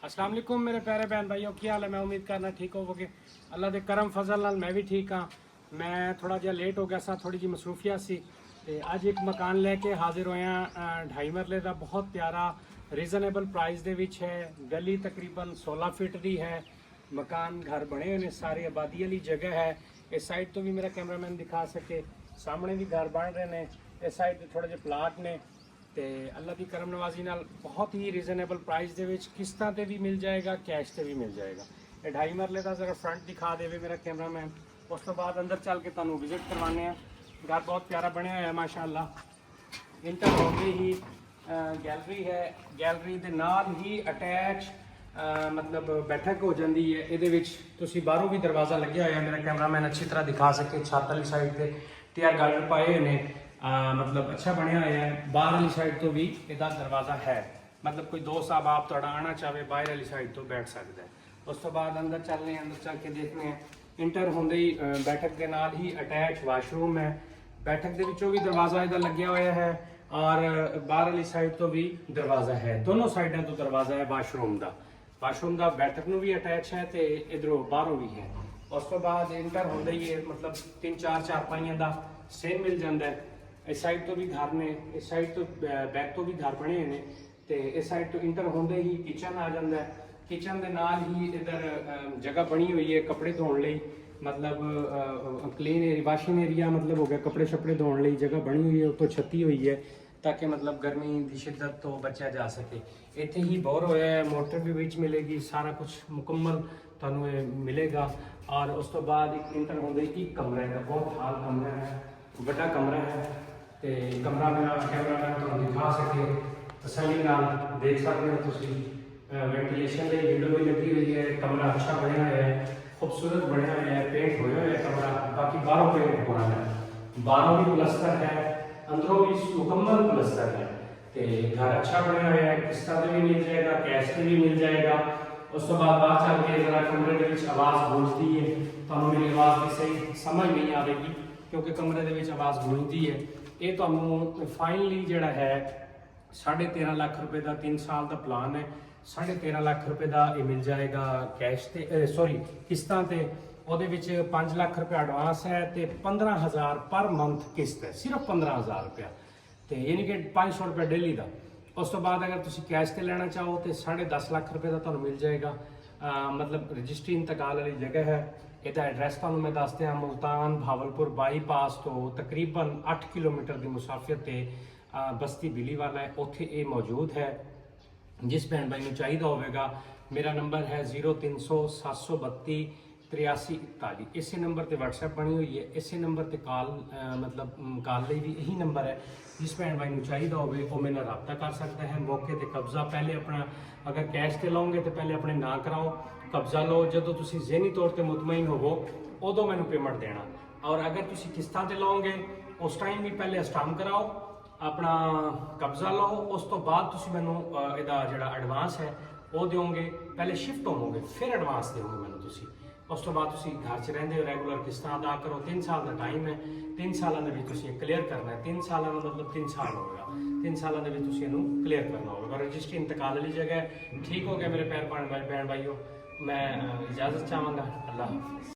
अस्सलाम वालेकुम मेरे प्यारे बहन भाइयों, क्या हाल है। मैं उम्मीद करना ठीक होवोगे। अल्लाह दे करम फजल नाल मैं भी ठीक हाँ। मैं थोड़ा जिहा लेट हो गया सा, थोड़ी जी मसरूफियत सी। ते अज एक मकान लैके हाजिर होया 2.5 मरले का बहुत प्यारा रीजनेबल प्राइस दे विच है। गली तकरीबन 16 फीट दी है। मकान घर बने हुए ने, सारी आबादी वाली जगह है। इस साइड तो भी मेरा कैमरामैन दिखा सके, सामने भी घर बन रहे हैं। इस साइड थोड़े जे प्लाट ने ਤੇ ਅੱਲਾ ਦੀ ਕਰਮ ਨਵਾਜ਼ੀ ਨਾਲ ਬਹੁਤ ਹੀ ਰੀਜ਼ਨੇਬਲ ਪ੍ਰਾਈਸ ਦੇ ਵਿੱਚ ਕਿਸ਼ਤਾਂ ਤੇ ਵੀ ਮਿਲ ਜਾਏਗਾ, ਕੈਸ਼ ਤੇ ਵੀ ਮਿਲ ਜਾਏਗਾ। ਇਹ 2.5 ਮਰਲੇ ਦਾ ਜ਼ਰਾ ਫਰੰਟ ਦਿਖਾ ਦੇਵੇ ਮੇਰਾ ਕੈਮਰਾਮੈਨ। ਉਸ ਤੋਂ ਬਾਅਦ ਅੰਦਰ ਚੱਲ ਕੇ ਤੁਹਾਨੂੰ ਵਿਜ਼ਿਟ ਕਰਵਾਉਂਦੇ ਆ। ਘਰ ਬਹੁਤ ਪਿਆਰਾ ਬਣਿਆ ਹੋਇਆ ਮਾਸ਼ਾਅੱਲਾ। ਇੰਟਰ ਹੋਵੇ ਹੀ ਗੈਲਰੀ ਹੈ, ਗੈਲਰੀ ਦੇ ਨਾਲ ਹੀ ਅਟੈਚ ਮਤਲਬ ਬੈਠਕ ਹੋ ਜਾਂਦੀ ਹੈ। ਇਹਦੇ ਵਿੱਚ ਤੁਸੀਂ ਬਾਹਰੋਂ ਵੀ ਦਰਵਾਜ਼ਾ ਲੱਗਿਆ ਹੋਇਆ, ਮੇਰਾ ਕੈਮਰਾਮੈਨ ਅੱਛੀ ਤਰ੍ਹਾਂ ਦਿਖਾ ਸਕੇ। ਛੱਤ ਵਾਲੀ ਸਾਈਡ ਤੇ ਟਾਇਰ ਗਾਰਡਰ ਪਾਏ ਹੋਏ ਨੇ, मतलब अच्छा बनया हुआ है। बाहर वाली साइड तो भी इहदा दरवाज़ा है, मतलब कोई दोस्त साहब आप थोड़ा आना चाहे बाहर वाली साइड तो बैठ सकता है। उस तो बाद अंदर चलने, अंदर चल के देखने हैं। इंटर होंदे ही बैठक के नाल ही अटैच वाशरूम है। बैठक के विचों भी दरवाज़ा इधर लग्या हुआ है और बाहर वाली साइड तो भी दरवाज़ा है। दोनों साइडों तो दरवाज़ा है वाशरूम का। वाशरूम का बैठक में भी अटैच है तो इधरों बाहरों भी है। उस तो बाद इंटर होंदे ही मतलब 3-4 चारपाइयां का सेम मिल जाता है। इस साइड तो भी घर ने, इस साइड तो बैक तो भी घर बने हुए हैं। तो इस साइड तो इंटर होंदे ही किचन आ जाता है। किचन के नाल ही इधर जगह बनी हुई है कपड़े धोने लई, मतलब क्लीन वाशिंग एरिया मतलब हो गया। कपड़े शपड़े धोने लई जगह बनी हुई है, उतो छत्ती हुई है ताकि मतलब गर्मी की शिद्दत तो बचा जा सके। इत्थे ही बोर होया है, मोटर भी बीच मिलेगी, सारा कुछ मुकम्मल तुहानू मिलेगा। और उस तो बाद एक इंटर होंदे ही कमरा है, बहुत हाल कमरा है, बड़ा कमरा है। तो कमरा मेरा कैमरामैन तुहानू दिखा सके, तसल्ली नाल देख सकते हो तुसीं। वेंटिलेशन की विंडो भी लगी हुई है। कमरा अच्छा बनया हुआ है, खूबसूरत बनया हुआ है, पेंट होया हुआ है कमरा। बाकी बाहरों पेंट होना है, बाहरों भी प्लस्तर है, अंदरों भी मुकम्मल प्लस्तर है। तो घर अच्छा बनया हुआ है, किस्तां भी मिल जाएगा, कैश भी मिल जाएगा। उस तो बाद बाहर चल के जरा कमरे के विच आवाज़ गूंजती है, तुहानू मेरी आवाज़ की सही समझ नहीं आएगी क्योंकि कमरे के विच आवाज़ गूंजती है। ये तो फाइनली जोड़ा है 13.5 लाख रुपए का 3 साल का प्लान है। 13.5 लाख रुपए का ये मिल जाएगा कैश ते सॉरी किस्तां ते। ਉਹਦੇ ਵਿੱਚ 5 ਲੱਖ ਰੁਪਏ ਐਡਵਾਂਸ ਹੈ ਤੇ 15,000 ਪਰ ਮੰਥ ਕਿਸ਼ਤ ਹੈ, ਸਿਰਫ 15,000 ਰੁਪਏ ਤੇ ਯਾਨੀ ਕਿ 500 ਰੁਪਏ ਡੇਲੀ ਦਾ। ਉਸ ਤੋਂ ਬਾਅਦ ਅਗਰ ਤੁਸੀਂ ਕੈਸ਼ ਤੇ ਲੈਣਾ ਚਾਹੋ ਤੇ 10.5 ਲੱਖ ਰੁਪਏ ਦਾ ਤੁਹਾਨੂੰ ਮਿਲ ਜਾਏਗਾ। मतलब रजिस्ट्री इंतकाल वाली जगह है। ਇਹਦਾ ਐਡਰੈਸ ਤੁਹਾਨੂੰ ਮੈਂ ਦੱਸ ਦਿਆਂ, ਮੁਲਤਾਨ ਭਾਵਲਪੁਰ ਬਾਈਪਾਸ ਤੋਂ ਤਕਰੀਬਨ 8 ਕਿਲੋਮੀਟਰ ਦੀ ਮੁਸਾਫਿਅਤ ਤੇ ਬਸਤੀ ਬਿਲੀ ਵਾਲਾ ਹੈ, ਉੱਥੇ ਇਹ ਮੌਜੂਦ ਹੈ। ਜਿਸ ਭੈਣ ਭਾਈ ਨੂੰ ਚਾਹੀਦਾ ਹੋਵੇਗਾ, ਮੇਰਾ ਨੰਬਰ ਹੈ 0300 732 8341। ਇਸੇ ਨੰਬਰ ਤੇ WhatsApp ਬਣੀ ਹੋਈ ਹੈ, ਇਸੇ ਨੰਬਰ ਤੇ ਕਾਲ मतलब ਕਾਲ ਲਈ ਵੀ ਇਹੀ ਨੰਬਰ ਹੈ। जिस भैन भाई को चाहिए होवे वो मेरे रब्ता कर सकता है। मौके पर कब्जा पहले अपना अगर कैश से लाओगे तो पहले अपने ना कराओ, कब्जा लो। जो तुम जहनी तौर पर मुतमईन होवो उदों मैनू पेमेंट देना। और अगर तुम किस्तां ते लाओगे उस टाइम भी पहले स्टाम कराओ, अपना कब्जा लो। उस तो बाद तुम मैनू इहदा जिहड़ा एडवांस है वो दोगे। पहले शिफ्ट होवोगे फिर एडवांस दोगे मैनू तुसीं। उस तो बाद तुसीं घर च रहिंदे हो, रेगूलर किस्तां अदा करो। 3 साल का टाइम है, 3 सालों के तुसीं क्लीयर करना है। 3 सालों का मतलब 3 साल होगा, 3 सालों के तुसीं इहनूं क्लीयर करना होगा। रजिस्ट्री इंतकाल वाली जगह है। ठीक हो गया मेरे भैन भाइयों, मैं इजाज़त चाहांगा। अल्लाह हाफ़िज़।